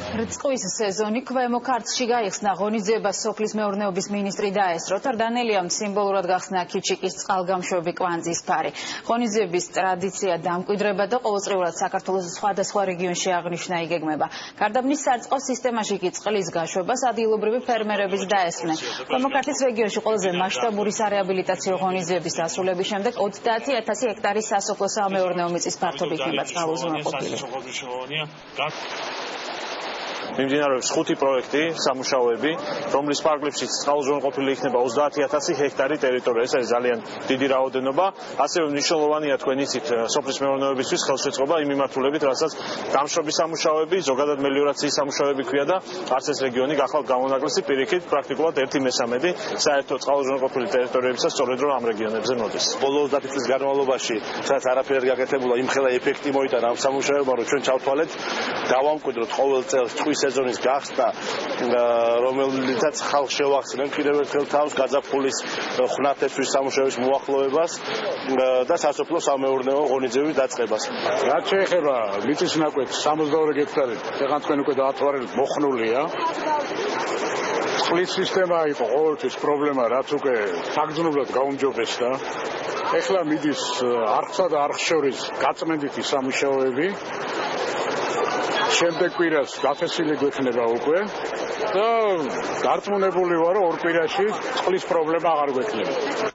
რწყვის სეზონი ქვემო ქართლში გაიხსნა. ღონისძიებას სოფლის მეურნეობის მინისტრი დაესწრო. თარდანელიამ სიმბოლურად გახსნა ქიჩიკის წყალგამშვები კვანძის ფარი. ღონისძიების ტრადიცია დამკვიდრება და ყოველწლიურად საქართველოს სხვადასხვა რეგიონში აღნიშნა იგეგმება. გარდაბნის სარწყავ სისტემაში კი წყლის გაშვებას ადგილობრივი ფერმერებიც დაესწრნენ. ქვემო ქართლის რეგიონში ყველაზე მასშტაბური სარეაბილიტაციო ღონისძიების დასრულების შემდეგ 30,000 ჰექტარის სასოფლო-სამეურნეო მიწის ფართობი იქნება წყალუზრუნველყოფილი. მიმდინარეობს 5 პროექტი, სამუშაოები, რომლის ფარგლებშიც წყალუზრუნველყოფილი იქნება 30,000 ჰექტარი ტერიტორია. ეს არის ძალიან დიდი რაოდენობა. ასევე მნიშვნელოვანია თქვენ იცით სოფლის მეურნეობისთვის ხელშეწყობა იმ მიმართულებით, რასაც დამშრობის სამუშაოები, ზოგადად მელიორაციის სამუშაოები ქვია და არც ეს რეგიონი გახალ გამონაკლისი პირიქით პრაქტიკულად 1/13 საერთო წყალუზრუნველყოფილი ტერიტორიებისა სწორედ რომ ამ რეგიონებზე მოდის. ბოლო 30 წლის განმავლობაში, სადაც არაფერი არ გაკეთებულა, იმხელა ეფექტი მოიტანა ამ სამუშაოებმა, რომ ჩვენ ჩავთვალეთ, დავამკვიდროთ ყოველ წელს წყვის სეზონის გახსნა, რომელიცაც ხალხს შევახსენებთ კიდევ ერთხელ თავს გაზაფხულის ხვნათესვის სამუშაოების მოახლოებას და სასოფლო-სამეურნეო ღონისძიების დაწყებას. რაც შეეხება მიწის ნაკვეთს 62 ჰექტარი, ეხლა თქვენ უკვე დაათვალეთ მოხნულია. წყლის სისტემა იყო ყოველთვის პრობლემა, რაც უკვე საგრძნობლად გაუმჯობესდა. ეხლა მიდის არხსა და არხს შორის გაწმენდითი სამუშაოები. შემდეგ კვირას გაფესილი გვექნება უკვე და დარწმუნებული ვარ, რომ ორ კვირაში წყლის პრობლემა აღარ გვექნება.